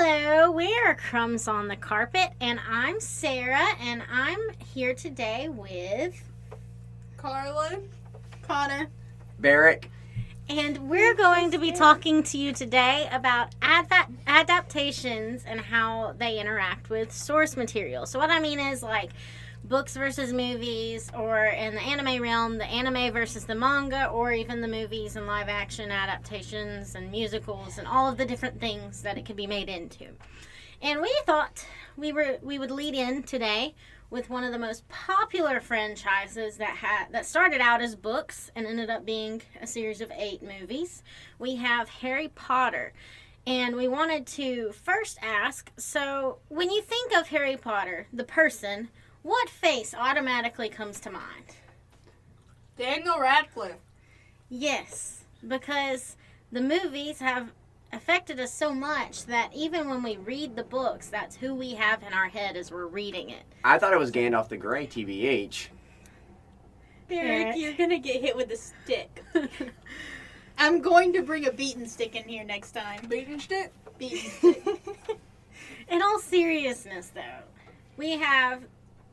Hello, we're Crumbs on the Carpet, and I'm Sarah, and I'm here today with Karlyn, Connor, Barick. and we're going to be talking to you today about adaptations and how they interact with source material. So what I mean is like books versus movies, or in the anime realm, the anime versus the manga, or even the movies and live action adaptations and musicals and all of the different things that it could be made into. And we thought we would lead in today with one of the most popular franchises that started out as books and ended up being a series of 8 movies. We have Harry Potter. And we wanted to first ask, so when you think of Harry Potter, the person, what face automatically comes to mind? Daniel Radcliffe. Yes, because the movies have affected us so much that even when we read the books, that's who we have in our head as we're reading it. I thought it was Gandalf the Grey, TBH. Barick, you're gonna get hit with a stick. I'm going to bring a beaten stick in here next time. Beaten stick? Beaten stick. In all seriousness, though, we have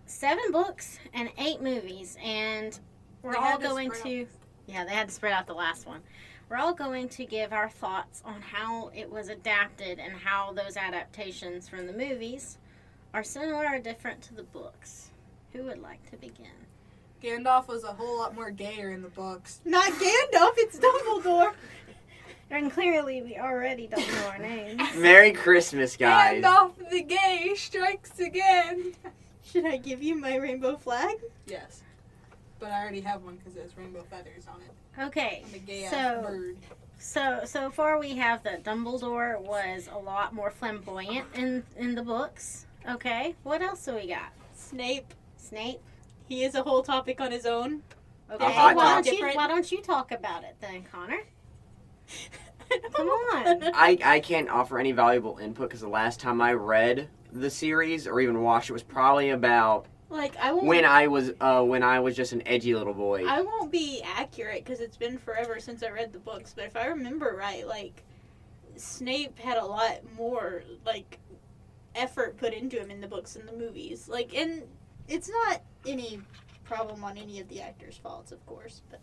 7 books and 8 movies, and we're all going to... Yeah, they had to spread out the last one. We're all going to give our thoughts on how it was adapted and how those adaptations from the movies are similar or different to the books. Who would like to begin? Gandalf was a whole lot more gayer in the books. Not Gandalf, it's Dumbledore. And clearly we already don't know our names. Merry Christmas, guys. Gandalf the gay strikes again. Should I give you my rainbow flag? Yes. But I already have one because there's rainbow feathers on it. Okay, I'm a gay-ass bird. so far we have that Dumbledore was a lot more flamboyant in the books. Okay, what else do we got? Snape. Snape. He is a whole topic on his own. Okay, A hot why topic. don't you talk about it then, Connor? Come on. I can't offer any valuable input because the last time I read the series or even watched it was probably about I won't. when I was just an edgy little boy. I won't be accurate because it's been forever since I read the books. But if I remember right, Snape had a lot more effort put into him in the books and the movies. And it's not any problem on any of the actors' faults, of course. But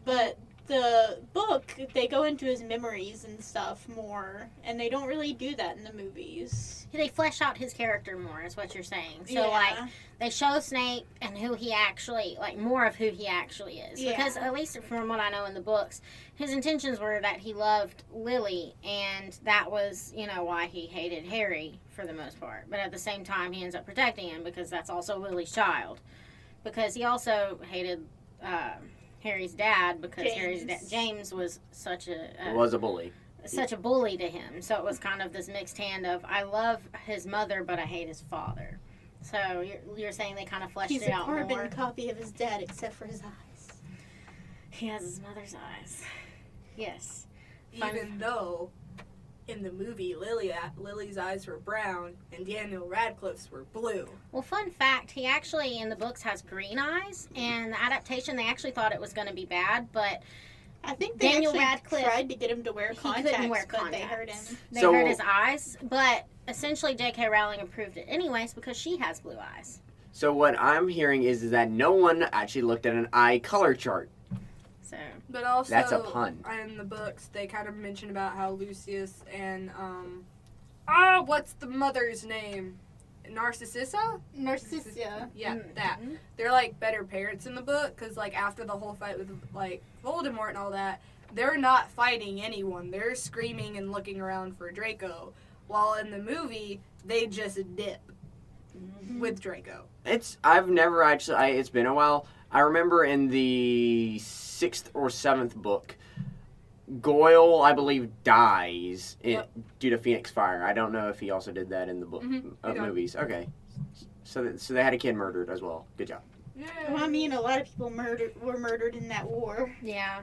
But the book, they go into his memories and stuff more, and they don't really do that in the movies. They flesh out his character more, is what you're saying. So, Yeah. they show Snape and who he actually, more of who he actually is. Yeah. Because, at least from what I know in the books, his intentions were that he loved Lily, and that was, why he hated Harry for the most part. But at the same time, he ends up protecting him because that's also Lily's child. Because he also hated Harry's dad because James was such was a bully. such a bully to him. So it was kind of this mixed hand of I love his mother, but I hate his father. So you're saying they kind of fleshed He's it a out more. carbon copy of his dad, except for his eyes. He has his mother's eyes. Yes. Even though in the movie Lily's eyes were brown and Daniel Radcliffe's were blue. Well, fun fact, he actually in the books has green eyes, and the adaptation they actually thought it was going to be bad, but I think they Daniel actually Radcliffe, tried to get him to wear he contacts, couldn't wear but contacts. they hurt him. They So- hurt his eyes, but essentially J.K. Rowling approved it anyways because she has blue eyes. So what I'm hearing is that no one actually looked at an eye color chart. So But also, That's a pun. In the books, they kind of mention about how Lucius and, what's the mother's name? Narcissa? Narcissia. Yeah, that. Mhm. They're, better parents in the book, because, after the whole fight with, Voldemort and all that, they're not fighting anyone. They're screaming and looking around for Draco. While in the movie, they just dip with Draco. I've never actually. It's been a while. I remember in the 6th or 7th book, Goyle, I believe, dies due to Phoenix Fire. I don't know if he also did that in the book movies. Okay, so they had a kid murdered as well. Good job. Yeah. Well, I mean, a lot of people were murdered in that war. yeah.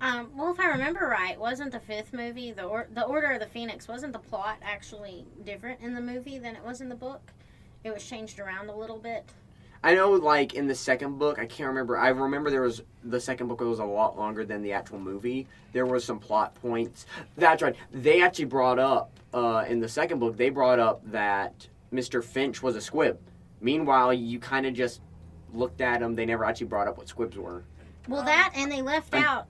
Well, if I remember right, wasn't the 5th movie, the Order of the Phoenix, wasn't the plot actually different in the movie than it was in the book? It was changed around a little bit. I know, like, in the second book, I can't remember. I remember the second book was a lot longer than the actual movie. There was some plot points. That's right. They actually brought up, in the second book, they brought up that Mr. Finch was a squib. Meanwhile, you kind of just looked at him. They never actually brought up what squibs were. Well, that, and they left out...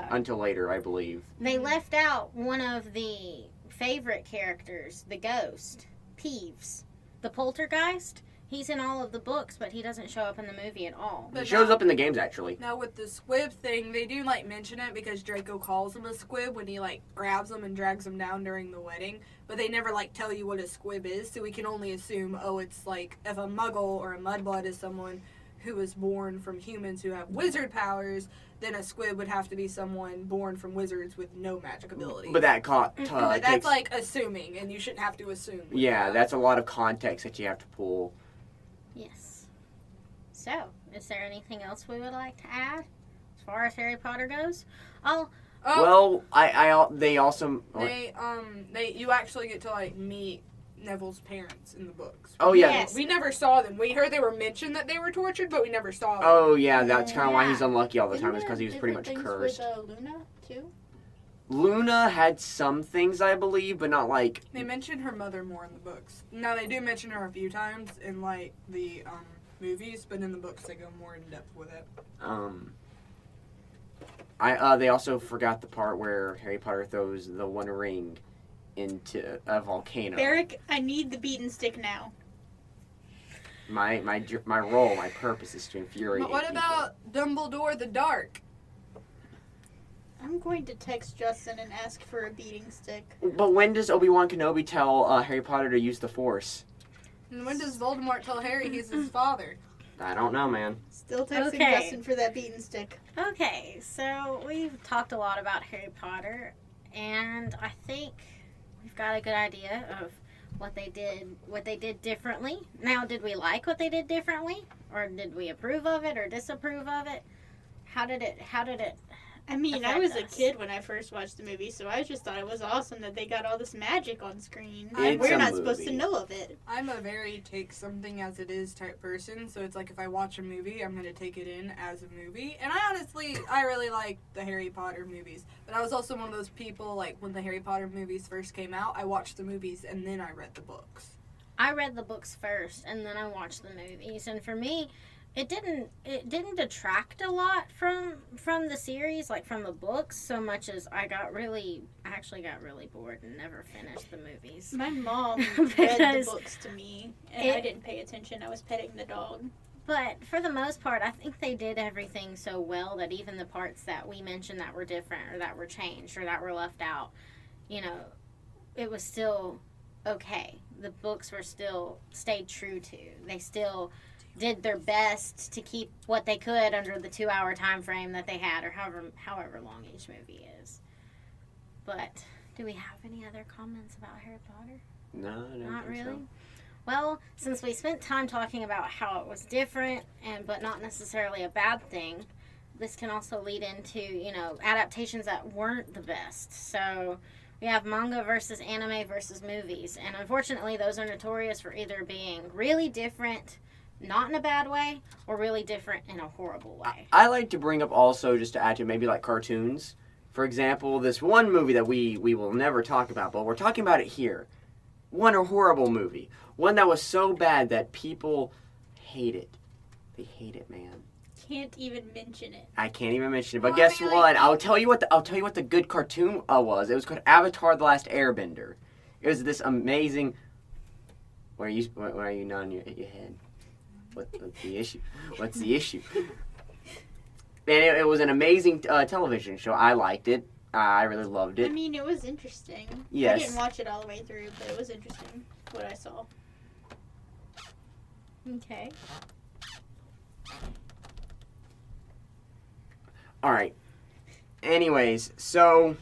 Until later, I believe. They left out one of the favorite characters, the ghost, Peeves. The poltergeist. He's in all of the books, but he doesn't show up in the movie at all. But He shows now- up in the games, actually. Now with the squib thing, they do like mention it because Draco calls him a squib when he like grabs him and drags him down during the wedding. But they never like tell you what a squib is, so we can only assume, oh, it's like if a muggle or a mudblood is someone who was born from humans who have wizard powers, then a squib would have to be someone born from wizards with no magic abilities. But that But that's takes... like assuming, and you shouldn't have to assume. with Yeah, that. that's a lot of context that you have to pull. Yes. So, is there anything else we would like to add as far as Harry Potter goes? Oh, Oh, Well, they also... you actually get to like meet Neville's parents in the books. Oh, yeah. Yes. We never saw them. We heard they were mentioned that they were tortured, but we never saw them. Oh, yeah, that's kind of why he's Yeah. unlucky all the time, is Isn't because he there was pretty much different cursed. things with Luna, too? Luna had some things, I believe, but not like... They mention her mother more in the books. Now, they do mention her a few times in, like, the movies, but in the books they go more in depth with it. They also forgot the part where Harry Potter throws the One Ring into a volcano. Barick, I need the beaten stick now. My role, my purpose is to infuriate But what people. about Dumbledore the Dark? I'm going to text Justin and ask for a beating stick. But when does Obi-Wan Kenobi tell Harry Potter to use the Force? And when does Voldemort tell Harry he's his father? I don't know, man. Still texting Okay. Justin for that beaten stick. okay. So, we've talked a lot about Harry Potter, and I think we've got a good idea of what they did differently. Now, did we like what they did differently? Or did we approve of it or disapprove of it? How did it I mean, I affect was a us? kid when I first watched the movie, so I just thought it was awesome that they got all this magic on screen. It's We're a not supposed to movie. know of it. I'm a very take something as it is type person, so it's like if I watch a movie, I'm going to take it in as a movie. And I really like the Harry Potter movies. But I was also one of those people, like, when the Harry Potter movies first came out, I watched the movies and then I read the books. I read the books first and then I watched the movies, and for me it didn't detract a lot from the series, like from the books, so much as I actually got really bored and never finished the movies. My mom read the Because books to me, and I didn't pay attention. I was petting the dog. But for the most part, I think they did everything so well that even the parts that we mentioned that were different or that were changed or that were left out, it was still okay. The books were still stayed true to. They still did their best to keep what they could under the 2-hour time frame that they had, or however long each movie is. But do we have any other comments about Harry Potter? No, I don't Not think really. so. Well, since we spent time talking about how it was different but not necessarily a bad thing, this can also lead into, adaptations that weren't the best. So we have manga versus anime versus movies, and unfortunately those are notorious for either being really different, not in a bad way, or really different in a horrible way. I like to bring up also, just to add to maybe like cartoons. For example, this one movie that we will never talk about, but we're talking about it here. One a horrible movie. One that was so bad that people hate it. They hate it, man. Can't even mention it. I can't even mention it. But Well, I guess mean, what? like- I'll tell you what the good cartoon was. It was called Avatar: The Last Airbender. It was this amazing. Why are you nodding your head? What's the issue? What's the issue? And it was an amazing television show. I liked it. I really loved I it. mean, it was interesting. Yes. I didn't watch it all the way through, but it was interesting what I saw. Okay. All right. Anyways, so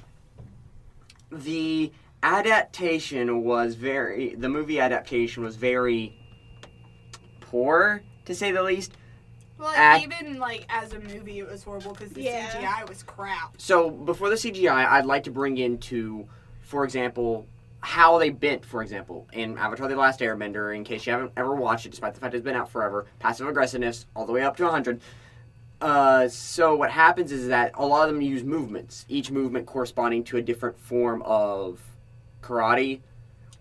the movie adaptation was very poor, to say the least. Well, Act- even, like, as a movie, it was horrible because the Yeah. CGI was crap. So before the CGI, I'd like to bring into, for example, how they bent, for example, in Avatar The Last Airbender, in case you haven't ever watched it, despite the fact it's been out forever, passive aggressiveness all the way up to 100. So what happens is that a lot of them use movements, each movement corresponding to a different form of karate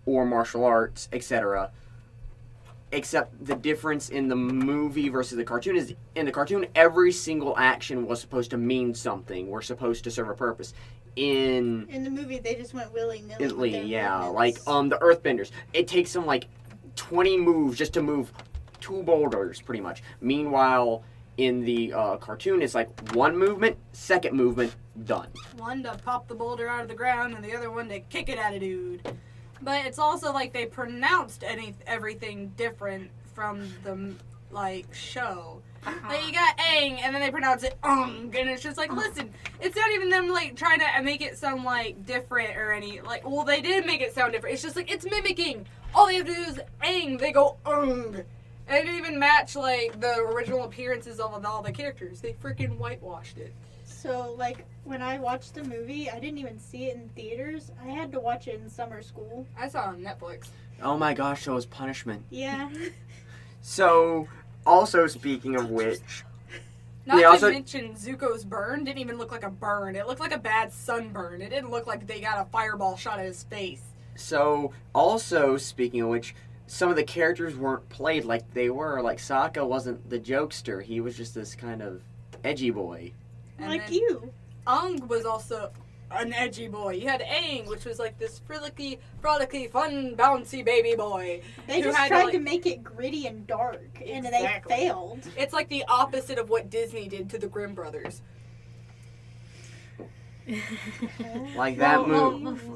or martial arts, etc. Except the difference in the movie versus the cartoon is, in the cartoon, every single action was supposed to mean something, were supposed to serve a purpose. In the movie, they just went willy-nilly with their yeah, movements. like the Earthbenders. It takes them like 20 moves just to move 2 boulders, pretty much. Meanwhile, in the cartoon, it's like 1 movement, 2nd movement, done. One to pop the boulder out of the ground, and the other one to kick it at a dude. But it's also like they pronounced everything different from the show. Like you got Aang, and then they pronounce it Ung, and it's just like, listen, it's not even them like trying to make it sound like different or any like. Well, they did make it sound different. It's just like it's mimicking. All they have to do is Aang. They go Ung, and it didn't even match like the original appearances of all the characters. They freaking whitewashed it. So, like, when I watched the movie, I didn't even see it in theaters. I had to watch it in summer school. I saw it on Netflix. Oh my gosh, that was punishment. Yeah. So, also speaking of which, Not They to also- mention Zuko's burn didn't even look like a burn. It looked like a bad sunburn. It didn't look like they got a fireball shot at his face. so also speaking of which, some of the characters weren't played like they were. Like Sokka wasn't the jokester; he was just this kind of edgy boy. And Like then you. Ung was also an edgy boy. You had Aang, which was like this frolicky, fun, bouncy baby boy. They who just had tried like- to make it gritty and dark, and Exactly. they failed. It's like the opposite of what Disney did to the Grimm brothers. Like that Well, movie.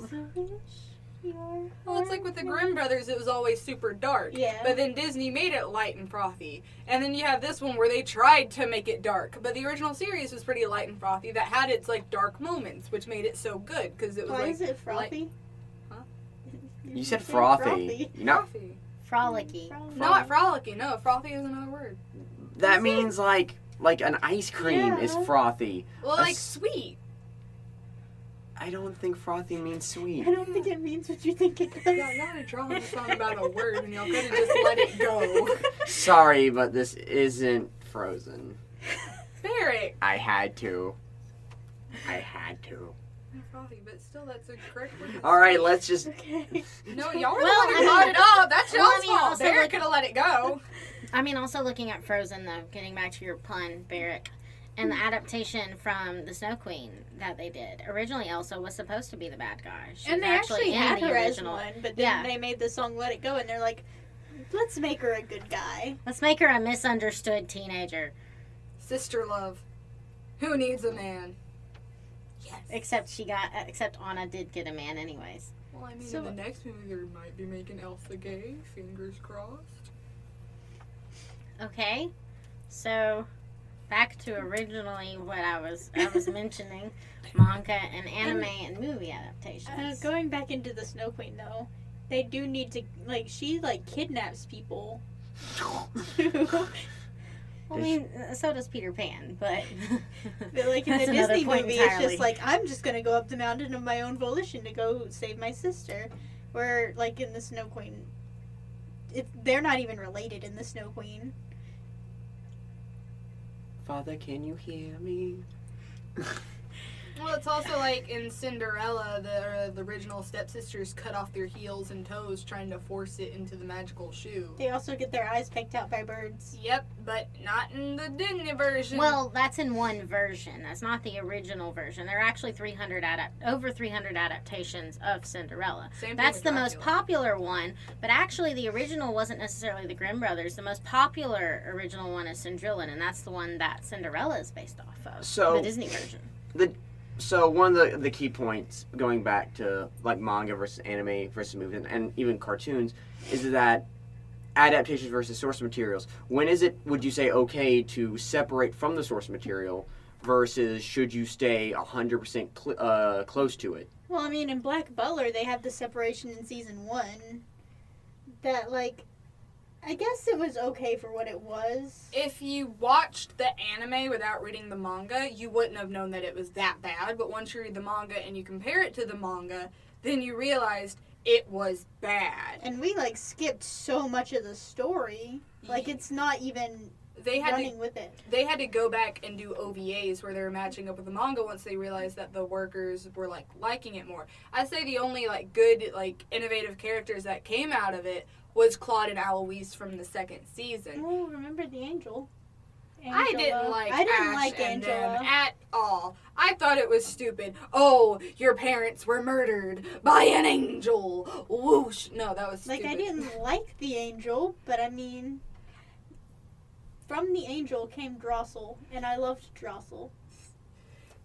Well, it's like with the Grimm brothers, it was always super dark. Yeah. But then Disney made it light and frothy. And then you have this one where they tried to make it dark. But the original series was pretty light and frothy that had its like dark moments, which made it so good because it was Why like is it frothy? Huh? You said frothy. You know, frothy. Frolicky. Not frolicky. No, frothy is another word. that means like an ice cream is Yeah. frothy. Well, A like s- sweet. I don't think frothy means sweet. I don't think it means what you think it does. Y'all gotta draw this on about a word and y'all could have just let it go. Sorry, but this isn't Frozen. Barick. I had to. Frothy, but still that's a correct word. All right, let's just. Okay. No, y'all were Well, the one I who mean- brought it up. That's well, I y'all's mean, fault. also, Barick like- could have let it go. I mean, also looking at Frozen, though, getting back to your pun, Barick, and the adaptation from the Snow Queen that they did. Originally, Elsa was supposed to be the bad guy. She And was they actually in had the her as original. one, but then Yeah. they made the song "Let It Go," and they're like, "Let's make her a good guy." Let's make her a misunderstood teenager. Sister love. Who needs a man? Yes. Except Anna did get a man, anyways. Well, I mean, So- in the next movie, they might be making Elsa gay. Fingers crossed. Okay, so back to originally what I was mentioning, manga and anime and movie adaptations. Going back into the Snow Queen, though, they do need to she kidnaps people. I mean, so does Peter Pan, but But like in that's the another Disney point movie, entirely. it's just like I'm just gonna go up the mountain of my own volition to go save my sister. Where like in the Snow Queen, they're not even related in the Snow Queen. Father, can you hear me? Well, it's also like in Cinderella, the original stepsisters cut off their heels and toes trying to force it into the magical shoe. They also get their eyes pecked out by birds. Yep, but not in the Disney version. well, that's in one version. That's not the original version. There are actually over 300 adaptations of Cinderella. Same thing That's with the most Dracula. popular one, but actually the original wasn't necessarily the Grimm brothers. The most popular original one is Cinderella, and that's the one that Cinderella is based off of. So- the Disney version. So one of the key points, going back to like manga versus anime versus movies and even cartoons, is that adaptations versus source materials. When is it, would you say, okay to separate from the source material versus should you stay 100% close to it? Well, I mean, in Black Butler, they have the separation in season 1. That I guess it was okay for what it was. If you watched the anime without reading the manga, you wouldn't have known that it was that bad. But once you read the manga and you compare it to the manga, then you realized it was bad. And we like skipped so much of the story. Like it's not even They had running with it. They had to go back and do OVAs where they were matching up with the manga once they realized that the workers were like liking it more. I'd say the only like good like innovative characters that came out of it was Claude and Alois from the second season. Oh, remember the Angel? I didn't like Ash and Angela them at all. I thought it was stupid. Oh, your parents were murdered by an angel. Whoosh. No, that was stupid. Like I didn't like the Angel, but I mean, from the Angel came Drossel, and I loved Drossel.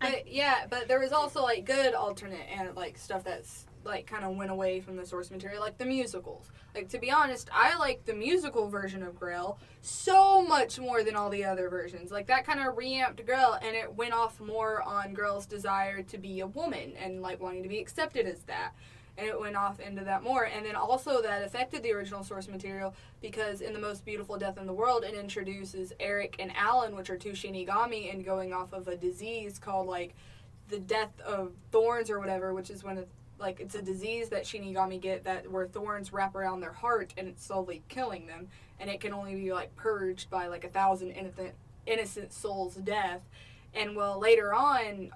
But there was also like good alternate and like stuff that's like kind of went away from the source material, like the musicals. Like to be honest, I like the musical version of Grail so much more than all the other versions. Like that kind of reamped Grail, and it went off more on Grail's desire to be a woman and like wanting to be accepted as that. And it went off into that more. And then also that affected the original source material because in The Most Beautiful Death in the World, it introduces Eric and Alan, which are two Shinigami, and going off of a disease called, like, the Death of Thorns or whatever, which is when, it's a disease that Shinigami get where thorns wrap around their heart and it's slowly killing them. And it can only be, like, purged by, like, 1,000 innocent souls' death. And, well, later on,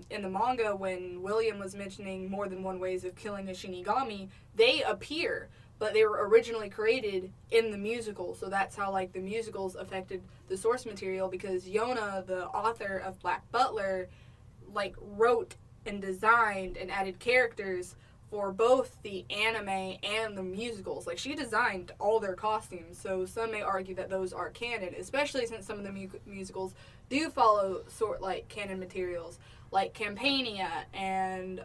in the manga, when William was mentioning more than one ways of killing a Shinigami, they appear, but they were originally created in the musical. So that's how, like, the musicals affected the source material, because Yona, the author of Black Butler, like, wrote and designed and added characters for both the anime and the musicals. Like, she designed all their costumes, so some may argue that those are canon, especially since some of the musicals do follow canon materials, like Campania and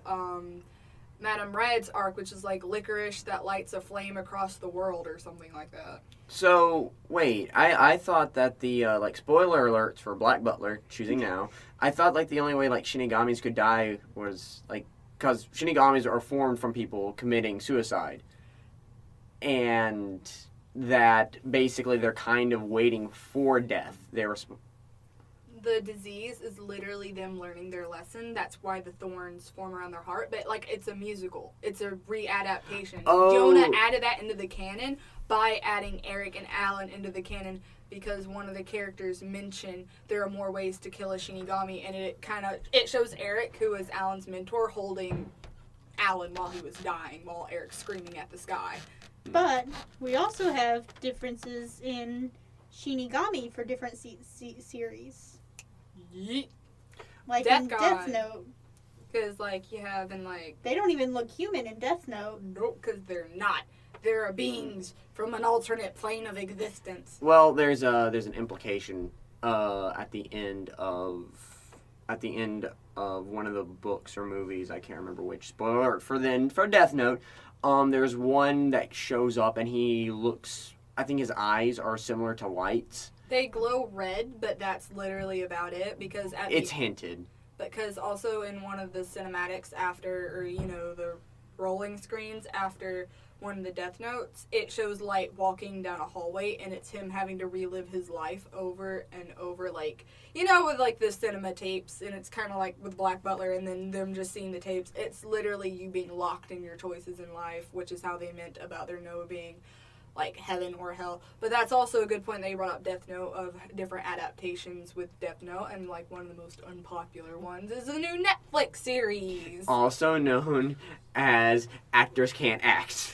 Madame Red's arc, which is like licorice that lights a flame across the world or something like that. So, wait, I thought that the, spoiler alerts for Black Butler, choosing now, I thought, the only way, Shinigamis could die was, because Shinigamis are formed from people committing suicide. And that, basically, they're kind of waiting for death. The disease is literally them learning their lesson. That's why the thorns form around their heart. But, it's a musical. It's a readaptation. Oh. Jonah added that into the canon by adding Eric and Alan into the canon because one of the characters mentioned there are more ways to kill a Shinigami, and it shows Eric, who is Alan's mentor, holding Alan while he was dying, while Eric's screaming at the sky. But we also have differences in Shinigami for different series. Yeet. Like Death in God. Death Note. Because, you have in, They don't even look human in Death Note. Nope, because they're not. There are beings from an alternate plane of existence. Well, there's an implication at the end of one of the books or movies. I can't remember which. Spoiler alert for Death Note. There's one that shows up and he looks. I think his eyes are similar to Light's. They glow red, but that's literally about it because it's hinted. Because also in one of the cinematics the rolling screens after one of the Death Notes, it shows Light walking down a hallway, and it's him having to relive his life over and over, with the cinema tapes, and it's kind of like with Black Butler, and then them just seeing the tapes. It's literally you being locked in your choices in life, which is how they meant about there no being heaven or hell. But that's also a good point that you brought up Death Note of different adaptations with Death Note, and one of the most unpopular ones is the new Netflix series. Also known as Actors Can't Act.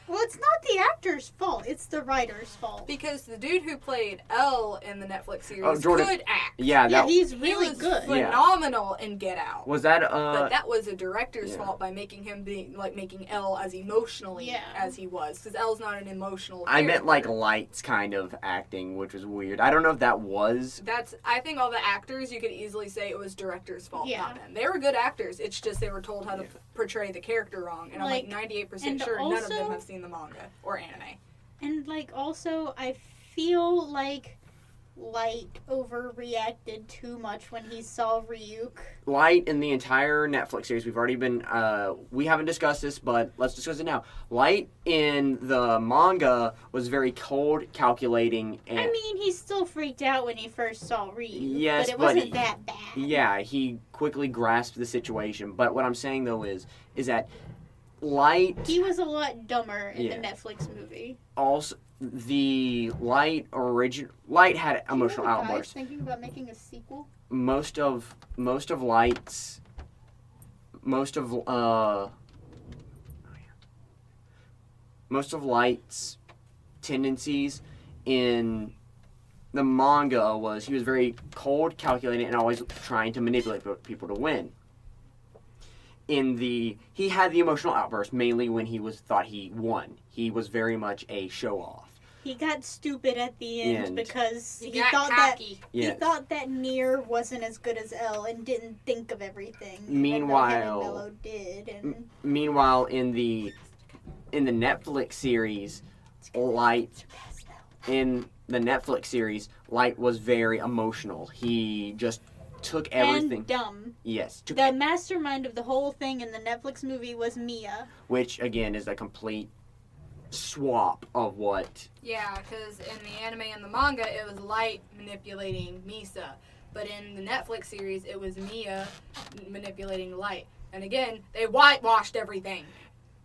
Well, it's not the actor's fault. It's the writer's fault. Because the dude who played L in the Netflix series Jordan. could act. Yeah, he's really he was good. Phenomenal in Get Out. Was that But that was a director's fault by making him making L as emotionally as he was, because L's not an emotional character. I meant Light's kind of acting, which was weird. I don't know if that was. I think all the actors, you could easily say it was director's fault, not them. They were good actors. It's just they were told how to portray the character wrong, and I'm 98% sure none of them have seen the manga or anime. And also I feel like Light overreacted too much when he saw Ryuk. Light in the entire Netflix series, we haven't discussed this, but let's discuss it now. Light in the manga was very cold, calculating, and... I mean, he still freaked out when he first saw Ryuk, yes, but it wasn't that bad. Yeah, he quickly grasped the situation, but what I'm saying, though, is that Light He was a lot dumber in Yeah. the Netflix movie. also the Light had emotional Do you know the guy's outbursts. thinking about making a sequel? Most of Light's most of Light's tendencies in the manga was he was very cold, calculating, and always trying to manipulate people to win. He had the emotional outburst mainly when he thought he won. He was very much a show off. He got stupid at the end And- because He he got thought that cocky. Yes. he thought that Nier wasn't as good as L and didn't think of everything. even though him and Meanwhile- Mello did, and Meanwhile, in the Netflix series, Light Light was very emotional. He just took everything. and dumb. Yes, The mastermind of the whole thing in the Netflix movie was Mia. which again is a complete swap of what. Yeah, because in the anime and the manga, it was Light manipulating Misa. But in the Netflix series, it was Mia manipulating Light. And again, they whitewashed everything.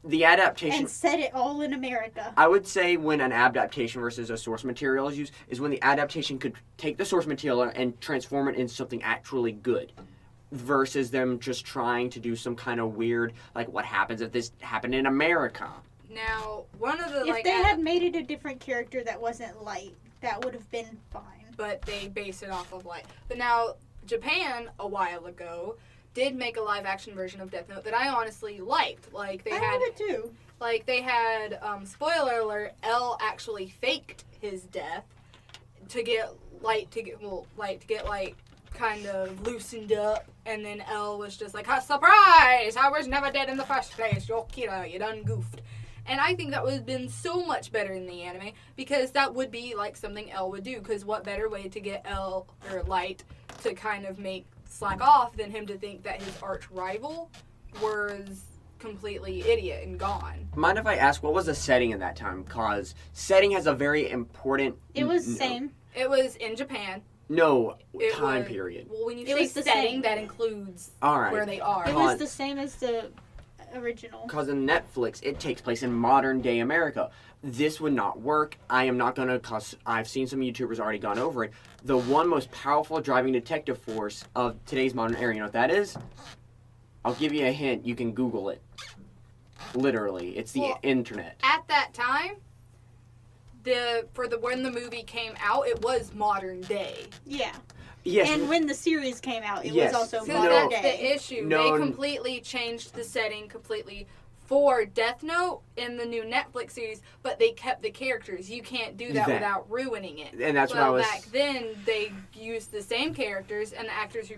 The adaptation. And set it all in America. I would say when an adaptation versus a source material is used is when the adaptation could take the source material and transform it into something actually good, versus them just trying to do some kind of weird, like, what happens if this happened in America. Now, one of the If like, they had made it a different character that wasn't Light, that would have been fine. but they based it off of Light. But now, Japan a while ago did make a live action version of Death Note that I honestly liked. Like they I had, love it too. spoiler alert, L actually faked his death to get Light to get like kind of loosened up, and then L was just like, surprise! I was never dead in the first place. You're Kira, you done goofed. And I think that would have been so much better in the anime, because that would be like something L would do. Because what better way to get L or Light to kind of make slack off than him to think that his arch rival was completely idiot and gone. Mind if I ask, what was the setting at that time? Because setting has a very important. It was same. It was in Japan. No It time was- period. Well, when you It say was the setting, same. that includes All right. where they are. It Con- was the same as the original. Because in Netflix, it takes place in modern day America. This would not work. I am not going to, because I've seen some YouTubers already gone over it. The one most powerful driving detective force of today's modern era, you know what that is? I'll give you a hint. You can Google it. Literally. It's the Well, internet. At that time, when the movie came out, it was modern day. Yeah. Yes. And when the series came out, it Yes. was also So No. modern that's day. the issue. No. They completely changed the setting completely for Death Note in the new Netflix series, but they kept the characters. You can't do that That- without ruining it. And that's what well, I was. back then, they used the same characters, and the actors who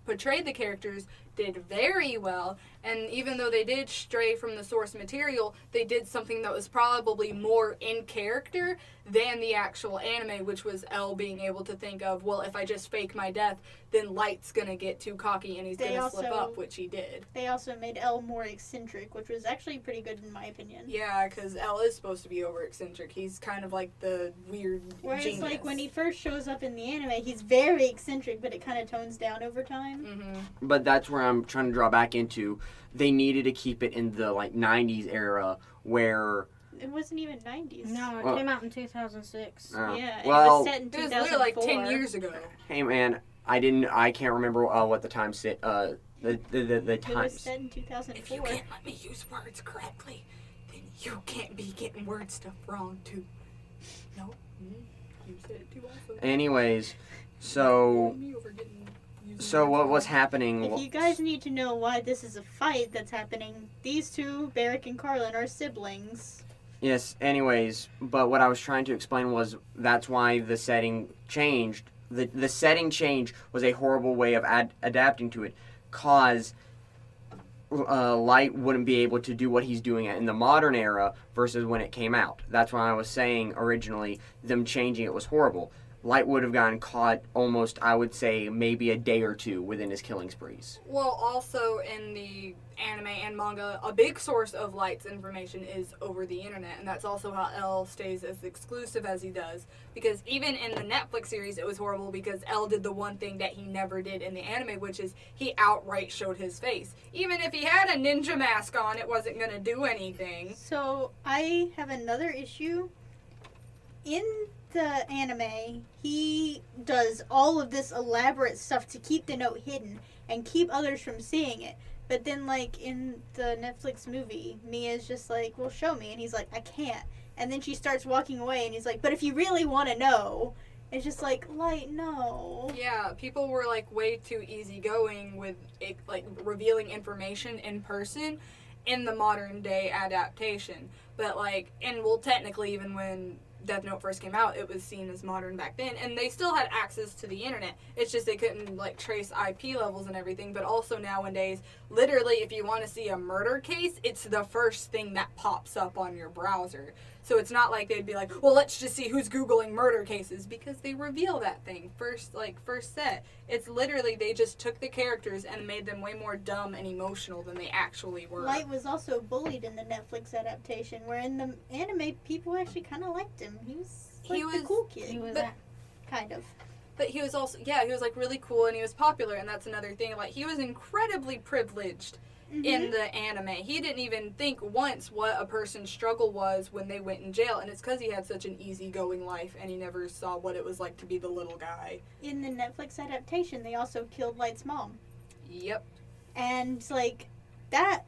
portrayed the characters did very well. And even though they did stray from the source material, they did something that was probably more in character than the actual anime, which was L being able to think of, well, if I just fake my death, then Light's gonna get too cocky and he's They gonna slip also- up, which he did. They also made L more eccentric, which was actually pretty good in my opinion. Yeah, because L is supposed to be over eccentric. He's kind of like the weird Whereas, genius. like, when he first shows up in the anime, he's very eccentric, but it kind of tones down over time. Mm-hmm. But that's where I'm trying to draw back into. They needed to keep it in the, like, 90s era where. It wasn't even 90s. No, it Well- came out in 2006. Yeah, well, it was set in It 2004. was literally like 10 years ago. hey man, I can't remember what the time set. The It was times. set in If you 2004. can't let me use words correctly, then you can't be getting word stuff wrong too. No, you said it too also. Anyways, so Me over getting- using so words what was wrong. happening? If you guys need to know why this is a fight that's happening, these two, Barick and Karlyn, are siblings. Yes, anyways, but what I was trying to explain was that's why the setting changed. The setting change was a horrible way of adapting to it, cause Light wouldn't be able to do what he's doing in the modern era versus when it came out. That's why I was saying originally them changing it was horrible. Light would have gotten caught almost, I would say, maybe a day or two within his killing sprees. Well, also in the anime and manga, a big source of Light's information is over the internet, and that's also how L stays as exclusive as he does. Because even in the Netflix series, it was horrible because L did the one thing that he never did in the anime, which is he outright showed his face. Even if he had a ninja mask on, it wasn't going to do anything. So I have another issue. In the anime, he does all of this elaborate stuff to keep the note hidden and keep others from seeing it. But then, like, in the Netflix movie, Mia's just like, well, show me. And he's like, I can't. And then she starts walking away, and he's like, but if you really want to know, it's just like, Light, no. Yeah, people were, like, way too easygoing with, it, like, revealing information in person in the modern day adaptation. But, like, and, well, technically, even when Death Note first came out, it was seen as modern back then, and they still had access to the internet. It's just they couldn't, like, trace IP levels and everything. But also nowadays, literally, if you want to see a murder case, it's the first thing that pops up on your browser. So it's not like they'd be like, well, let's just see who's Googling murder cases, because they reveal that thing first set. It's literally, they just took the characters and made them way more dumb and emotional than they actually were. Light was also bullied in the Netflix adaptation, where in the anime, people actually kind of liked him. He was like the cool kid. He was kind of. But he was also, he was, like, really cool, and he was popular, and that's another thing. Like, he was incredibly privileged in the anime. He didn't even think once what a person's struggle was when they went in jail, and it's because he had such an easygoing life, and he never saw what it was like to be the little guy. In the Netflix adaptation, they also killed Light's mom. Yep. And, like, that,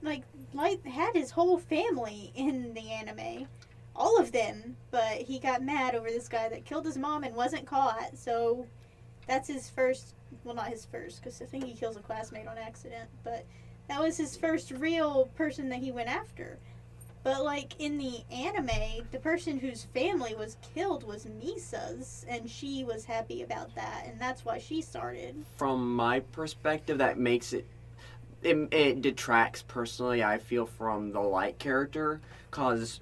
like, Light had his whole family in the anime. All of them. But he got mad over this guy that killed his mom and wasn't caught. So that's his first, well, not his first, because I think he kills a classmate on accident. But that was his first real person that he went after. But, like, in the anime, the person whose family was killed was Misa's, and she was happy about that, and that's why she started. From my perspective, that makes it detracts, personally, I feel, from the Light character, because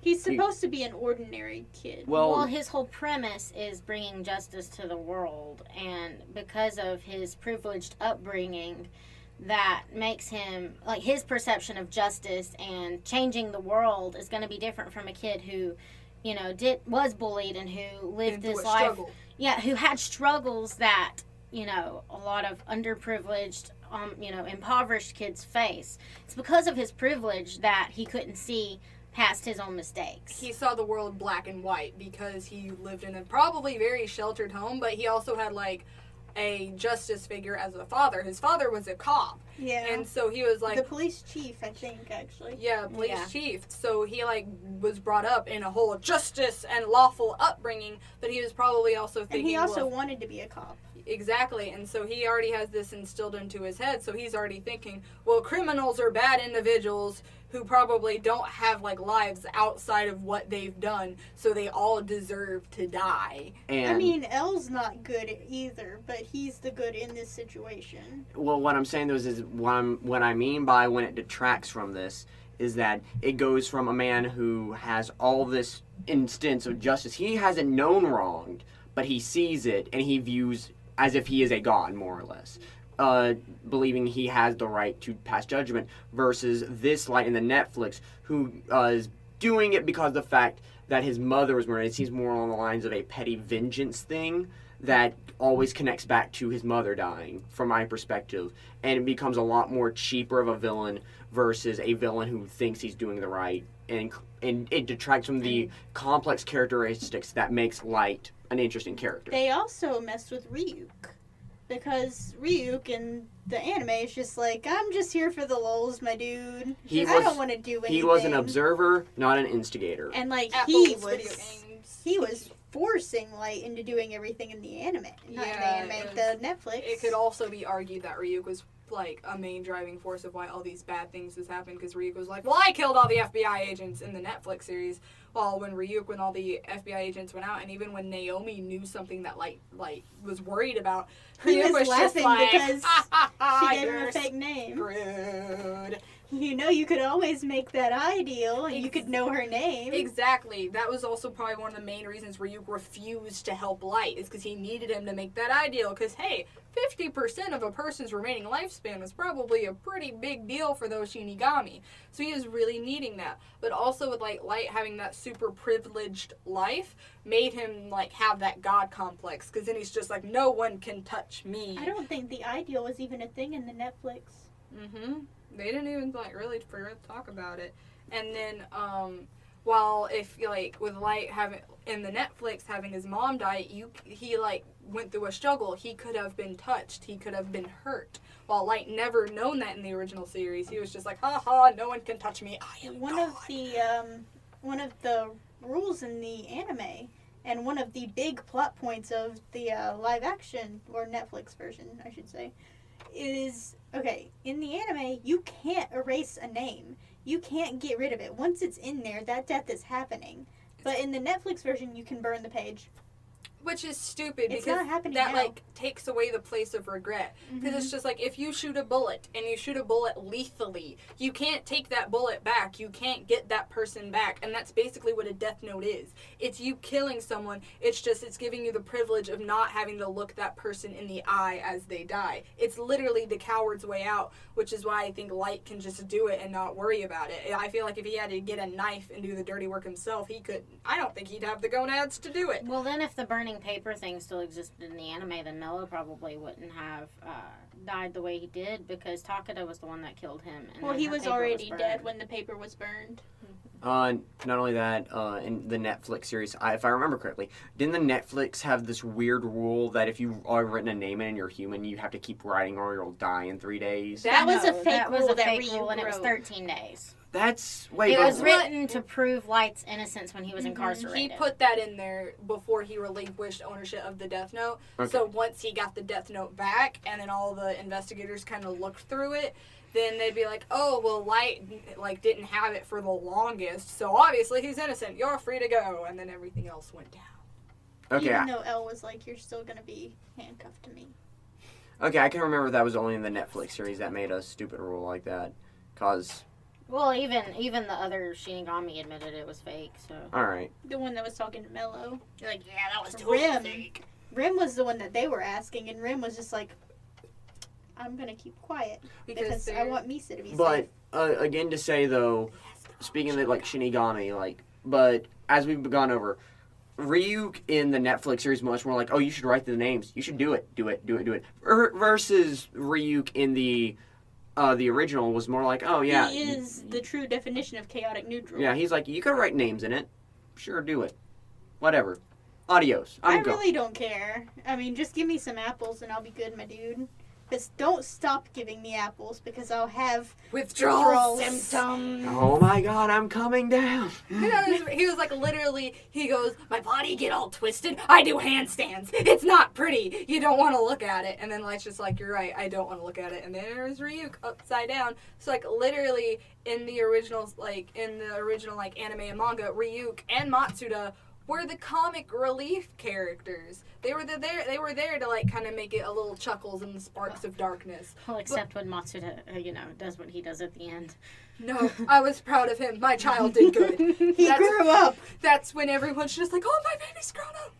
He's supposed to be an ordinary kid. Well, his whole premise is bringing justice to the world, and because of his privileged upbringing, that makes him, like, his perception of justice and changing the world is going to be different from a kid who, you know, was bullied and who lived this life. Struggle. Yeah, who had struggles that, you know, a lot of underprivileged, impoverished kids face. It's because of his privilege that he couldn't see past his own mistakes. He saw the world black and white because he lived in a probably very sheltered home, but he also had, like, a justice figure as a father. His father was a cop. Yeah. And so he was, like, the police chief, I think, actually. Yeah, police chief. So he, like, was brought up in a whole justice and lawful upbringing, but he was probably also thinking... And he also wanted to be a cop. Exactly, and so he already has this instilled into his head, so he's already thinking, well, criminals are bad individuals who probably don't have, like, lives outside of what they've done, so they all deserve to die. And I mean, L's not good either, but he's the good in this situation. Well, what I'm saying, though, is what I mean by when it detracts from this is that it goes from a man who has all this instance of justice. He hasn't known wronged, but he sees it, and he views as if he is a god, more or less, believing he has the right to pass judgment, versus this Light in the Netflix, who is doing it because of the fact that his mother was murdered. It seems more along the lines of a petty vengeance thing that always connects back to his mother dying, from my perspective, and it becomes a lot more cheaper of a villain versus a villain who thinks he's doing the right, and it detracts from the complex characteristics that makes Light an interesting character. They also messed with Ryuk, because Ryuk in the anime is just like, I'm just here for the lulz, my dude. I don't want to do anything. He was an observer, not an instigator. And, like, Video games. he was forcing Light into doing everything in the anime. Not in the anime, the Netflix. It could also be argued that Ryuk was, like, a main driving force of why all these bad things has happened, because Ryuk was like, well, I killed all the FBI agents in the Netflix series. Well, when all the FBI agents went out, and even when Naomi knew something that Light was worried about, He Ryuk was was just laughing like, because she gave him you're a fake name. screwed. You know, you could always make that ideal, and you could know her name. Exactly. That was also probably one of the main reasons Ryuk refused to help Light, is because he needed him to make that ideal. Because, hey, 50% of a person's remaining lifespan is probably a pretty big deal for those Shinigami. So he is really needing that. But also with, like, Light having that super privileged life made him, like, have that god complex. Because then he's just like, no one can touch me. I don't think the ideal was even a thing in the Netflix. Mm-hmm. They didn't even, like, really talk about it. And then, while if, like, with Light having, in the Netflix, having his mom die, he, like, went through a struggle. He could have been touched. He could have been hurt. While Light never known that in the original series. He was just like, ha ha, no one can touch me. I am One God. of the rules in the anime, and one of the big plot points of the live action, or Netflix version, I should say, is, okay, in the anime, you can't erase a name. You can't get rid of it. Once it's in there, that death is happening. But in the Netflix version, you can burn the page. Which is stupid It's because not happening that, now. like, takes away the place of regret. Because Mhm. it's just like, if you shoot a bullet, and you shoot a bullet lethally, you can't take that bullet back. You can't get that person back. And that's basically what a death note is. It's you killing someone. It's just, it's giving you the privilege of not having to look that person in the eye as they die. It's literally the coward's way out, which is why I think Light can just do it and not worry about it. I feel like if he had to get a knife and do the dirty work himself, he could. I don't think he'd have the gonads to do it. Well, then if the burning paper thing still existed in the anime, then Mello probably wouldn't have died the way he did, because Takeda was the one that killed him. And Well, then he her was paper already burned. dead when the paper was burned. Not only that, in the Netflix series, if I remember correctly, didn't the Netflix have this weird rule that if you've already written a name in and you're human, you have to keep writing or you'll die in 3 days? That was a No, fake that was rule a that fake Ryuk rule, and it was wrote. 13 days. That's wait. It but was what- written to prove Light's innocence when he was Mhm. incarcerated. He put that in there before he relinquished ownership of the Death Note. Okay. So once he got the Death Note back, and then all the investigators kind of looked through it, then they'd be like, oh, well, Light, like, didn't have it for the longest, so obviously he's innocent. You're free to go. And then everything else went down. Okay, Even though Elle was like, you're still going to be handcuffed to me. okay, I can remember that was only in the Netflix series that made a stupid rule like that. Cause, Well, even the other Shinigami admitted it was fake. So all right, The one that was talking to Mello. You're like, yeah, that was totally fake. Rim was the one that they were asking, and Rim was just like, I'm going to keep quiet because I want Misa to be but safe. again to say though, speaking of like Shinigami, like, but as we've gone over, Ryuk in the Netflix series much more like, oh, you should write the names, you should do it. Versus Ryuk in the original was more like, oh yeah, He is the true definition of chaotic neutral. yeah. He's like, you could write names in it, sure, do it, whatever. Adios. I I'm going. really don't care. I mean, just give me some apples and I'll be good, my dude. Just don't stop giving me apples because I'll have withdrawal withdrawals. symptoms. Oh my God, I'm coming down. He was like, literally, he goes, my body get all twisted. I do handstands. It's not pretty. You don't want to look at it. And then Light's just like, you're right. I don't want to look at it. And there's Ryuk upside down. So like literally in the original like anime and manga, Ryuk and Matsuda were the comic relief characters. They were there to like kind of make it a little chuckles and the sparks of darkness. well, except when Matsuda, does what he does at the end. No, I was proud of him. My child did good. He grew up. That's when everyone's just like, oh, my baby's grown up.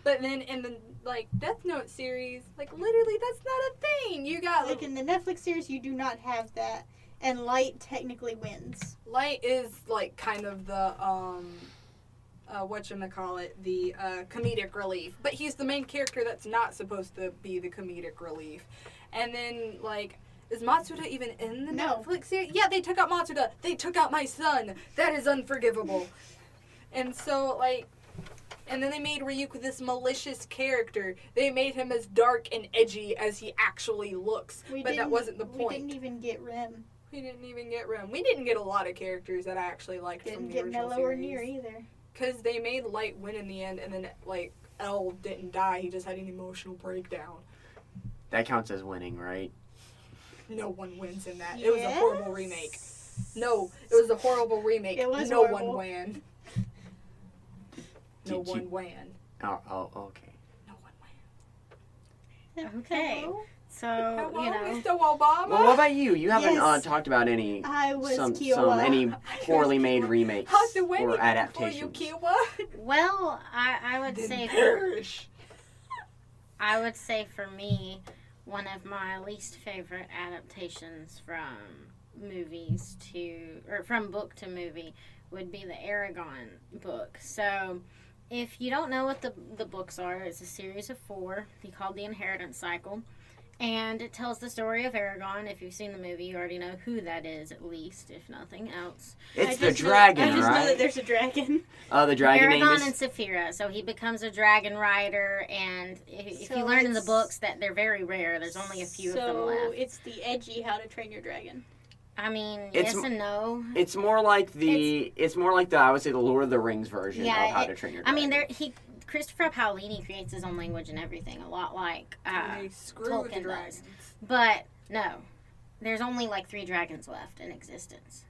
But then in the like Death Note series, like literally that's not a thing. You got Like in the Netflix series, you do not have that, and Light technically wins. Light is like kind of the the comedic relief, but he's the main character that's not supposed to be the comedic relief. And then like, is Matsuda even in the No. Netflix series? Yeah, they took out Matsuda. They took out my son. That is unforgivable. And so like, and then they made Ryuk this malicious character. They made him as dark and edgy as he actually looks. But that wasn't the point. We didn't even get Rim. We didn't even get Rim. We didn't get a lot of characters that I actually liked from Didn't the get original Mello or series. Near either. Because they made Light win in the end, and then, like, L didn't die. He just had an emotional breakdown. That counts as winning, right? No one wins in that. It was a horrible Yes. remake. No, it was a horrible remake. It was no horrible. one won. No one won. Oh, okay. No one won. Okay. Hello? So, Hello, you know. Mr. Obama. Well, what about you? You haven't Yes. talked about any I was some Kiowa. any poorly made remakes How's the wedding or for you, adaptations. Kiowa? Well, I would say for me, one of my least favorite adaptations from from book to movie would be the Aragon book. So, if you don't know what the books are, it's a series of 4. They called The Inheritance Cycle. And it tells the story of Aragon. If you've seen the movie, you already know who that is, at least, if nothing else. It's I the just know- dragon, I just know that right? there's a dragon. The dragon name Aragon is. and Saphira. So he becomes a dragon rider, and if So you learn in the it's- books that they're very rare, there's only a few of them So left. it's the edgy How to Train Your Dragon. I mean, It's- yes and no. It's more like the. It's more like the. I would say the Lord of the Rings version Yeah, of How to Train Your I Dragon. mean, Christopher Paolini creates his own language and everything, a lot like And they screw the Tolkien does. dragons. But no, there's only like 3 dragons left in existence.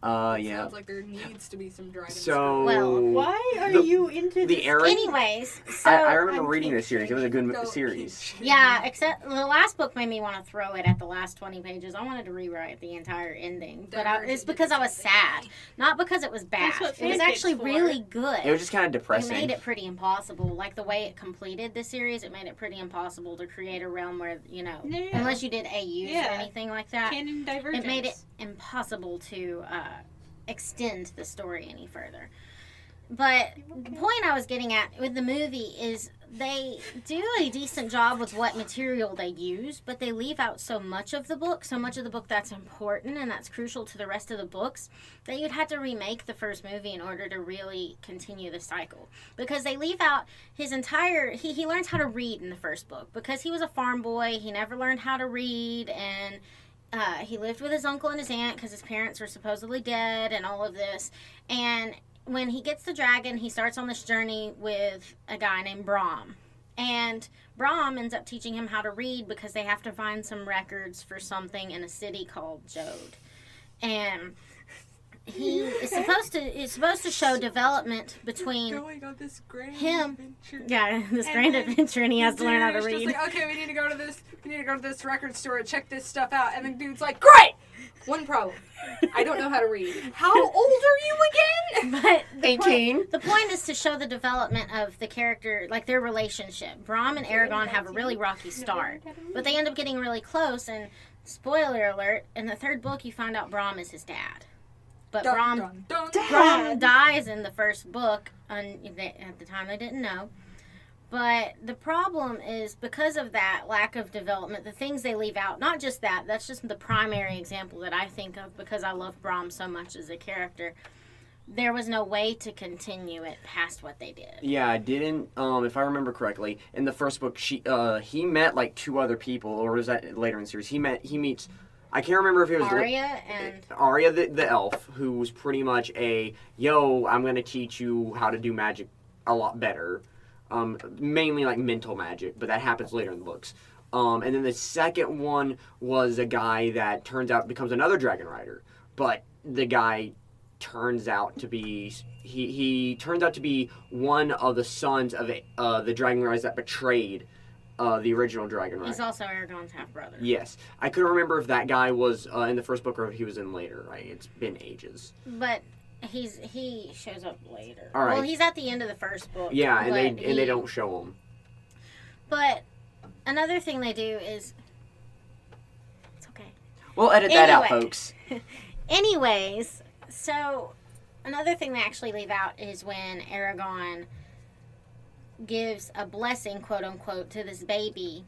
Yeah. Sounds like there needs to be some dragons. So. Well, Why are The- you into The this? Eric. Anyways, so I remember I'm reading this series. It was a good Don't series. keep yeah, except the last book made me want to throw it at the last 20 pages. I wanted to rewrite the entire ending, but it's because I was sad, not because it was bad. That's what It was fanfic's actually for. really good. It was just kind of It depressing. made it pretty impossible. Like the way it completed the series, it made it pretty impossible to create a realm where, Yeah. unless you did AUs or Yeah. anything like that, Canon divergence. it made it impossible to extend the story any further. But the point I was getting at with the movie is they do a decent job with what material they use, but they leave out so much of the book that's important and that's crucial to the rest of the books, that you'd have to remake the first movie in order to really continue the cycle. Because they leave out his entire... He learns how to read in the first book. Because he was a farm boy, he never learned how to read, and... he lived with his uncle and his aunt because his parents were supposedly dead and all of this. And when he gets the dragon, he starts on this journey with a guy named Brahm. And Brahm ends up teaching him how to read because they have to find some records for something in a city called Jode. And he is supposed to show development between Going on this grand him. adventure. yeah, this And grand then adventure, and he has to learn how to Dude's just read. like, okay, we need to go to this record store and check this stuff out. And the dude's like, great! One problem. I don't know how to read. How old are you again? But the 18. The point is to show the development of the character, like their relationship. Brahm and Aragon have a really rocky start, but they end up getting really close. And spoiler alert: in the 3rd book, you find out Brahm is his dad. But Dun, Brahm dun, dun. Brahm dies in the 1st book, and at the time they didn't know. But the problem is, because of that lack of development, the things they leave out, not just that, that's just the primary example that I think of because I love Brahm so much as a character. There was no way to continue it past what they did. Yeah, I didn't. If I remember correctly, in the first book, he met like 2 other people, or was that later in the series? He meets. I can't remember if it was Arya and... Arya the elf, who was pretty much I'm gonna teach you how to do magic a lot better. Mainly like mental magic, but that happens later in the books. And then the second one was a guy that becomes another dragon rider, but the guy turns out to be he turns out to be one of the sons of the dragon riders that betrayed the original dragon rider. He's also Aragon's half-brother. Yes, I couldn't remember if that guy was in the first book or if he was in later. Right, it's been ages. But he shows up later. All right. Well, he's at the end of the 1st book. Yeah, and but they don't show him. But another thing they do is... It's okay. We'll edit that out, Anyway. folks. Anyways, so another thing they actually leave out is when Aragon gives a blessing, quote unquote, to this baby,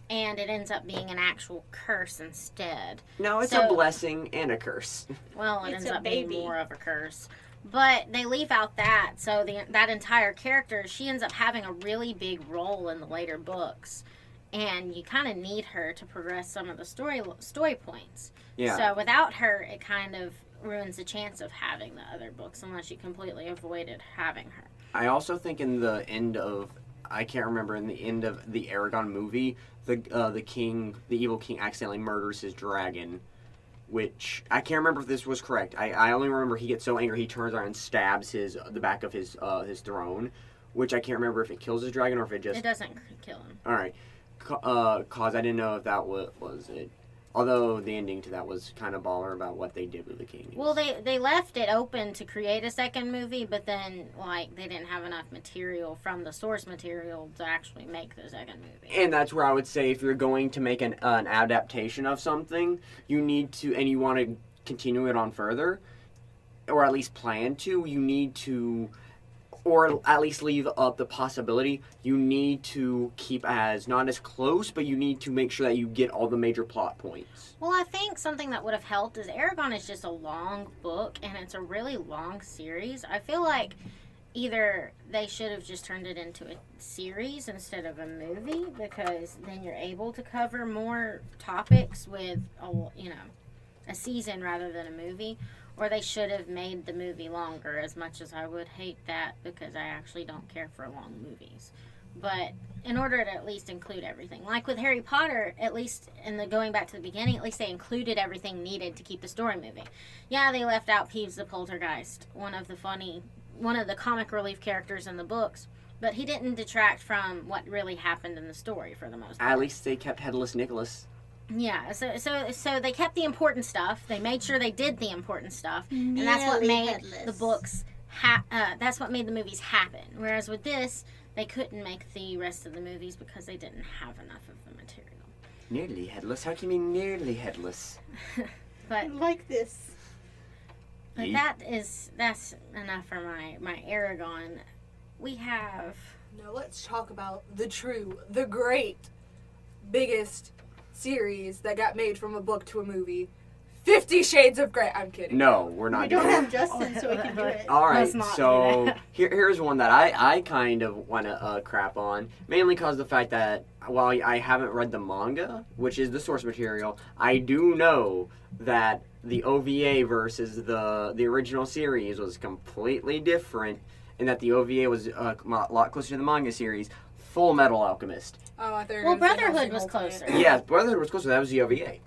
and it ends up being an actual curse instead. No, it's So- a blessing and a curse. Well, it It's ends a up being baby. more of a curse. But they leave out that, so that entire character, she ends up having a really big role in the later books. And you kind of need her to progress some of the story points. Yeah. So without her, it kind of ruins the chance of having the other books unless you completely avoided having her. I also think in the end of the Aragon movie, the evil king accidentally murders his dragon, which I can't remember if this was correct. I only remember he gets so angry he turns around and stabs the back of his throne, which I can't remember if it kills his dragon or if it just... It doesn't kill him. All right. cause I didn't know if that was it. Although the ending to that was kind of baller about what they did with the king. Well, they left it open to create a second movie, but then like they didn't have enough material from the source material to actually make the second movie. And that's where I would say if you're going to make an adaptation of something, you need to, and you want to continue it on further, or at least plan to, you need to, or at least leave up the possibility, you need to keep as, not as close, but you need to make sure that you get all the major plot points. Well, I think something that would have helped is Aragon is just a long book, and it's a really long series. I feel like either they should have just turned it into a series instead of a movie, because then you're able to cover more topics with a season rather than a movie. Or they should have made the movie longer, as much as I would hate that, because I actually don't care for long movies. But in order to at least include everything. Like with Harry Potter, at least going back to the beginning, at least they included everything needed to keep the story moving. Yeah, they left out Peeves the Poltergeist, one of the comic relief characters in the books. But he didn't detract from what really happened in the story for the most part. At least they kept Headless Nicholas. Yeah, so they kept the important stuff. They made sure they did the important stuff, and that's what Nearly made headless. the books. That's what made the movies happen. Whereas with this, they couldn't make the rest of the movies because they didn't have enough of the material. Nearly headless? How can you mean nearly headless? But Like this. that's enough for my Aragon. We have. Now let's talk about the great, biggest series that got made from a book to a movie. 50 Shades of Grey. I'm kidding. No, we're not We doing don't that. have Justin, so we can do it. All right, Let's not do so that. here's one that I kind of want to crap on, mainly because of the fact that while I haven't read the manga, which is the source material, I do know that the OVA versus the original series was completely different, and that the OVA was a lot closer to the manga series. Full Metal Alchemist. Oh, I thought you were Well, gonna say Brotherhood Hellsing was Ultimate. closer. Yeah, Brotherhood was closer. That was the OVA.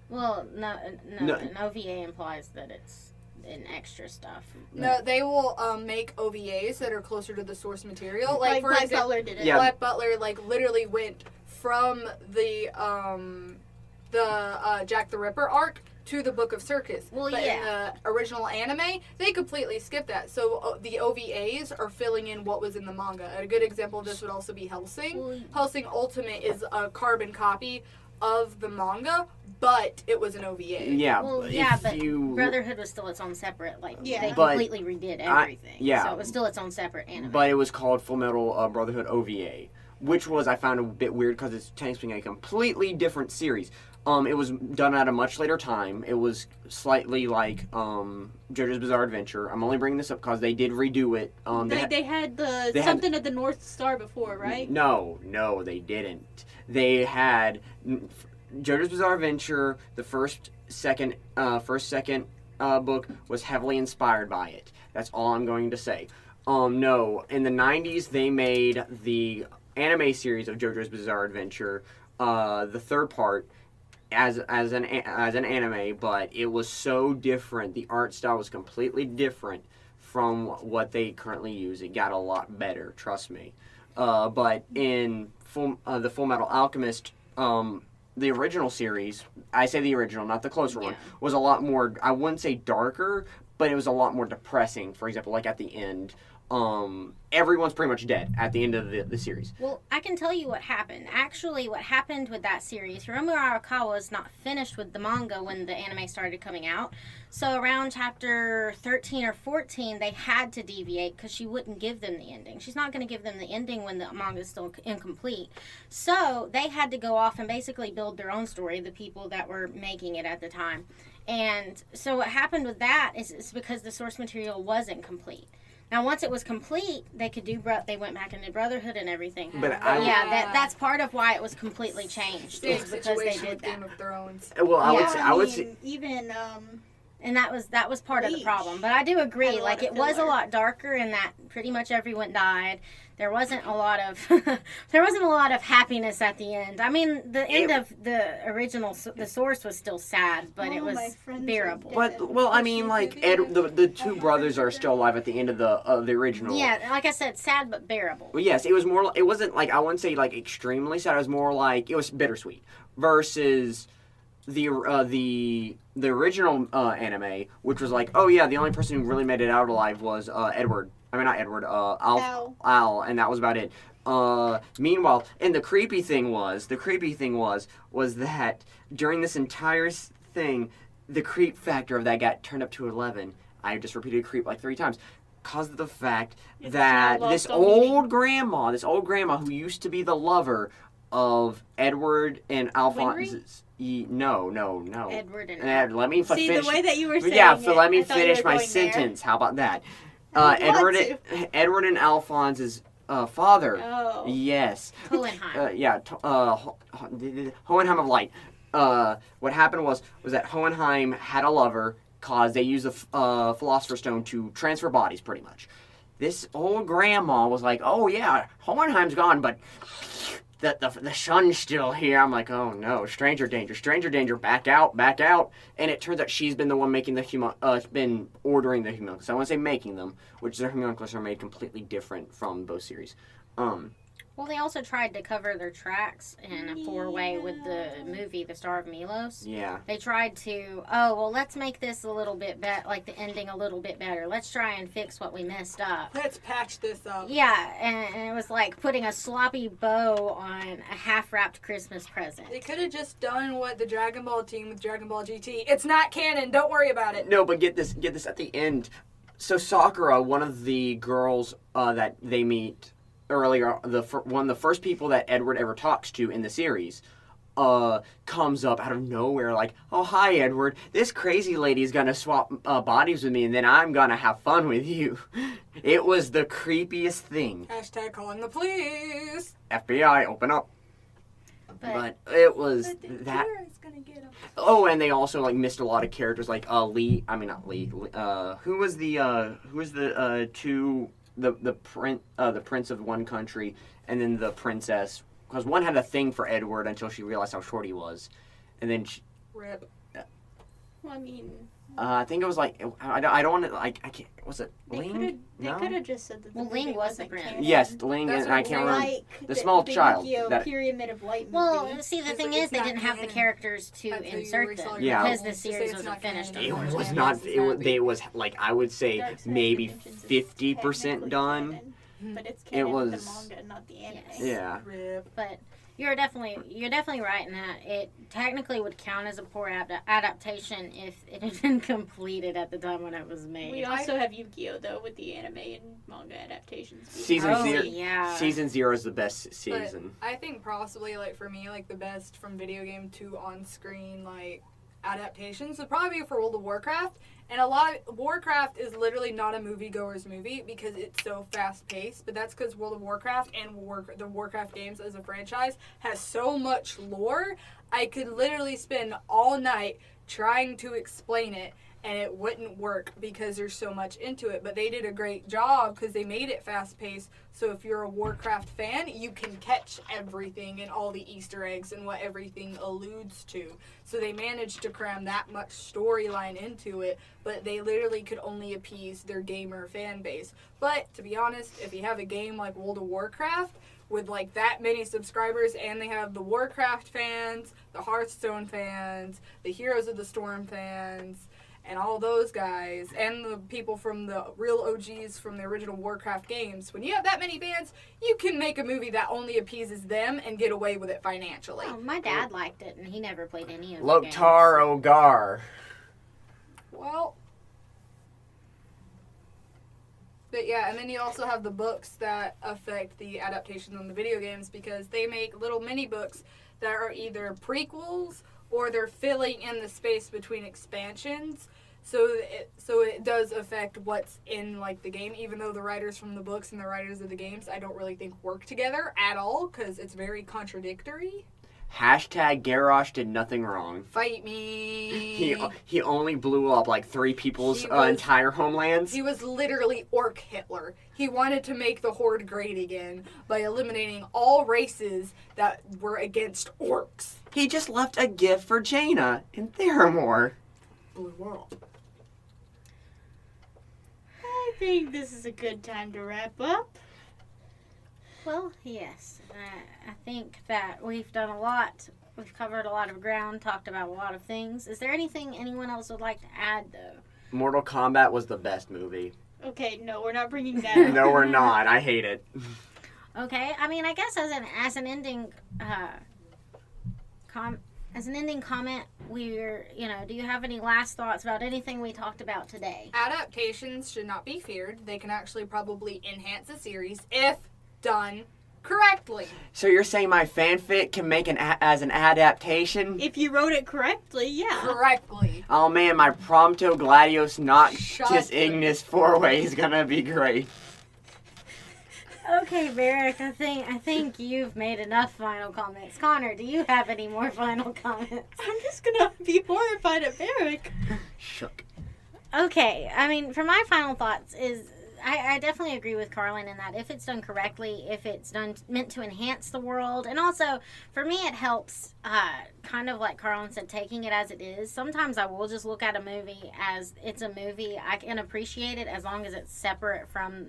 Well, no, No. an OVA implies that it's an extra stuff. No, they will make OVAs that are closer to the source material. Like, for Black example, Butler did it. Yeah. Black Butler literally went from the Jack the Ripper arc to the Book of Circus. Well, but yeah. in the original anime, they completely skipped that. So the OVAs are filling in what was in the manga. A good example of this would also be Hellsing. Well, Hellsing Ultimate is a carbon copy of the manga, but it was an OVA. Yeah, Well, if yeah, but you Brotherhood was still its own separate, Yeah. they But completely redid everything. yeah. So it was still its own separate anime. But it was called Full Metal Brotherhood OVA, which was I found a bit weird because it's technically a completely different series. It was done at a much later time. It was slightly like JoJo's Bizarre Adventure. I'm only bringing this up because they did redo it. They had the they had- something at the North Star before, right? No, they didn't. They had JoJo's Bizarre Adventure. The first, second book was heavily inspired by it. That's all I'm going to say. No, in the 90s they made the anime series of JoJo's Bizarre Adventure, the third part, as an anime, but it was so different. The art style was completely different from what they currently use. It got a lot better, trust me. But in the Full Metal Alchemist, the original series, I say the original, not the closer one, was a lot more, I wouldn't say darker, but it was a lot more depressing. For example, like at the end, everyone's pretty much dead at the end of the series. Well, I can tell you what happened. Actually, what happened with that series, Hiromu Arakawa was not finished with the manga when the anime started coming out. So around chapter 13 or 14, they had to deviate because she wouldn't give them the ending. She's not going to give them the ending when the manga is still incomplete. So they had to go off and basically build their own story, the people that were making it at the time. And so what happened with that is because the source material wasn't complete. Now, once it was complete, they could do. They went back and did Brotherhood and everything. But I- yeah, that's part of why it was completely changed. Same Is because they situation did with that. Game of Thrones. Well, I Yeah. would say, Even And that was part of the Bleach problem. But I do agree, had a lot like of it was a filler. lot darker in that pretty much everyone died. There wasn't a lot of there wasn't a lot of happiness at the end. I mean, the end of the original the source was still sad, but it All my was friends are bearable. dead. But well, I mean, like the two brothers are still alive at the end of the original. Yeah, like I said, sad but bearable. Well, yes, it was more. It wasn't like, I wouldn't say like extremely sad. It was more like it was bittersweet versus the original anime, which was like, oh yeah, the only person who really made it out alive was Edward. I mean, not Edward. Al, and that was about it. Meanwhile, and the creepy thing was that during this entire thing, the creep factor of that got turned up to 11. I just repeated creep like 3 times. Because of the fact It's that now this lost all meaning. old grandma who used to be the lover of Edward and Alphonse's. No. Edward and Let me See, finish. the way that you were saying Yeah, it, let me I thought you finish were my going there. sentence. How about that? I want Edward and Alphonse's father. Oh. Yes. Hohenheim. Hohenheim of Light. What happened was that Hohenheim had a lover, cause they used the Philosopher's Stone to transfer bodies, pretty much. This old grandma was like, "Oh yeah, Hohenheim's gone, but the sun's still here." I'm like, "Oh no, stranger danger, back out!" And it turns out she's been the one making been ordering the homunculus. I want to say making them, which their homunculus are made completely different from both series. Well, they also tried to cover their tracks in a 4-way with the movie The Star of Milos. Yeah. They tried to, let's make this a little bit better, like the ending a little bit better. Let's try and fix what we messed up. Let's patch this up. Yeah, and it was like putting a sloppy bow on a half-wrapped Christmas present. They could have just done what the Dragon Ball team with Dragon Ball GT. It's not canon. Don't worry about it. No, but get this at the end. So Sakura, one of the girls that they meet earlier, one of the first people that Edward ever talks to in the series, comes up out of nowhere like, "Oh, hi, Edward. This crazy lady's gonna swap bodies with me, and then I'm gonna have fun with you." It was the creepiest thing. Hashtag calling the police. FBI, open up. But it was that. Is gonna get him. Oh, and they also like missed a lot of characters like Lee. I mean, not Lee. Who was the prince of one country, and then the princess, because one had a thing for Edward until she realized how short he was, and then Rip. Well, I mean, I think it was like, I don't want to, like, I can't, was it they Ling? could have just said that. The Well, Ling movie was wasn't the prince. canon. Yes, Ling, That's and I what can't Ling- remember. Like the small child Pinocchio that- Pyramid of Light movie. Well, see, the It's thing like, is, it's they not didn't have the canon. characters to That's what you insert resaw them Yeah. because the Just say series it's wasn't not finished. canon. It Unfortunately. was not, It's they was, like, I would say Dark Side maybe Dimensions is 50% technically done. canon, but it's canon in the was- manga, not the anime. Yes. Yeah. Rip. But you're definitely right in that it technically would count as a poor adaptation if it had been completed at the time when it was made. We also have Yu-Gi-Oh though with the anime and manga adaptations. Season Oh, 0 yeah. Season 0 is the best season. I think possibly, like, for me, like, the best from video game to on-screen, like, adaptations would probably be for World of Warcraft. And Warcraft is literally not a moviegoer's movie because it's so fast-paced. But that's because World of Warcraft and the Warcraft games as a franchise has so much lore. I could literally spend all night trying to explain it, and it wouldn't work because there's so much into it. But they did a great job because they made it fast-paced. So if you're a Warcraft fan, you can catch everything and all the Easter eggs and what everything alludes to. So they managed to cram that much storyline into it, but they literally could only appease their gamer fan base. But to be honest, if you have a game like World of Warcraft with like that many subscribers, and they have the Warcraft fans, the Hearthstone fans, the Heroes of the Storm fans, and all those guys, and the people from the real OGs from the original Warcraft games, when you have that many fans, you can make a movie that only appeases them and get away with it financially. Oh, my dad liked it, and he never played any of the games. Loktar Ogar. Well, but yeah, and then you also have the books that affect the adaptations on the video games because they make little mini books that are either prequels or they're filling in the space between expansions. So it does affect what's in like the game, even though the writers from the books and the writers of the games I don't really think work together at all because it's very contradictory. Hashtag Garrosh did nothing wrong. Fight me. He only blew up like 3 people's entire homelands. He was literally Orc Hitler. He wanted to make the Horde great again by eliminating all races that were against orcs. He just left a gift for Jaina in Theramore. Blue world. I think this is a good time to wrap up. Well, yes. I think that we've done a lot. We've covered a lot of ground, talked about a lot of things. Is there anything anyone else would like to add, though? Mortal Kombat was the best movie. Okay, no, we're not bringing that up. No, we're not. I hate it. Okay, I mean, I guess as an ending comment, we're, do you have any last thoughts about anything we talked about today? Adaptations should not be feared. They can actually probably enhance a series if done correctly. So you're saying my fanfic can make as an adaptation? If you wrote it correctly, yeah. Correctly. Oh man, my Prompto Gladius Noctis Shut Ignis 4-way is gonna be great. Okay, Barick, I think you've made enough final comments. Connor, do you have any more final comments? I'm just gonna be horrified at Barick. Shook. Okay, I mean, for my final thoughts is I definitely agree with Karlyn in that if it's done correctly, if it's done meant to enhance the world, and also for me it helps, kind of like Karlyn said, taking it as it is. Sometimes I will just look at a movie as it's a movie. I can appreciate it as long as it's separate from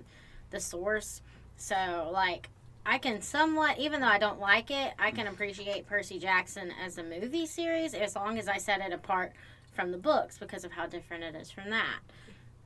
the source. So, like, I can somewhat, even though I don't like it, I can appreciate Percy Jackson as a movie series as long as I set it apart from the books because of how different it is from that.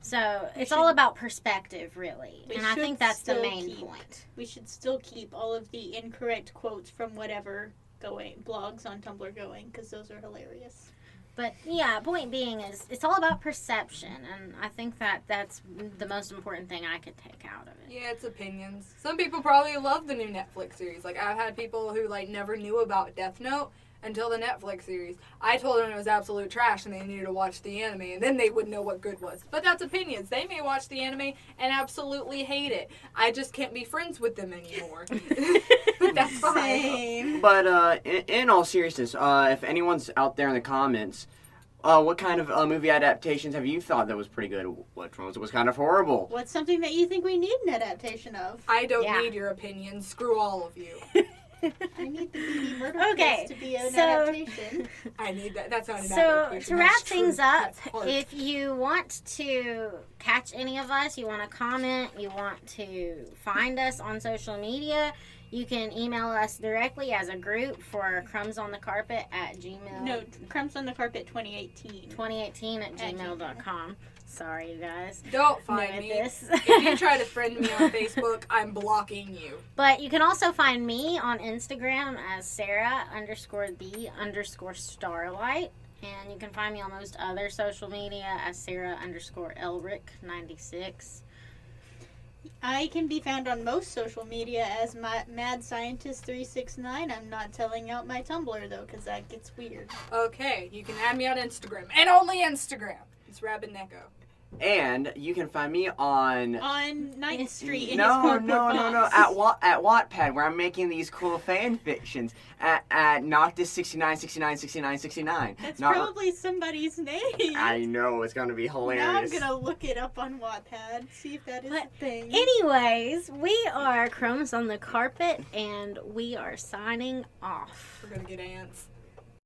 So, it's all about perspective, really. And I think that's the main point. We should still keep all of the incorrect quotes from whatever blogs on Tumblr going, because those are hilarious. But, yeah, point being is it's all about perception, and I think that's the most important thing I could take out of it. Yeah, it's opinions. Some people probably love the new Netflix series. Like, I've had people who, never knew about Death Note until the Netflix series. I told them it was absolute trash and they needed to watch the anime, and then they would know what good was. But that's opinions. They may watch the anime and absolutely hate it. I just can't be friends with them anymore. But that's fine. Same. But in all seriousness, if anyone's out there in the comments, what kind of movie adaptations have you thought that was pretty good? What ones was kind of horrible? What's something that you think we need an adaptation of? I don't need your opinions. Screw all of you. I need the BB Murder Okay, to be an adaptation. I need that. That's not an So, adaptation. to wrap That's things true. up, That's hard. if you want to catch any of us, you want to comment, you want to find us on social media, you can email us directly as a group for crumbsonthecarpet at gmail. No, Crumbs on the Carpet 2018. 2018 at gmail.com. Sorry, you guys. Don't Know find me. this. If you try to friend me on Facebook, I'm blocking you. But you can also find me on Instagram as Sarah_the_starlight. And you can find me on most other social media as Sarah_Elric96. I can be found on most social media as Mad Scientist 369. I'm not telling out my Tumblr though, because that gets weird. Okay, you can add me on Instagram. And only Instagram. It's Rabbit Neko. And you can find me on 9th Street in his no, cardboard box. at Wattpad, where I'm making these cool fan fictions at Noctis 69696969. That's probably somebody's name. I know, it's gonna be hilarious. Now I'm gonna look it up on Wattpad, see if that is a thing. Anyways, we are Crumbs on the Carpet, and we are signing off. We're gonna get ants.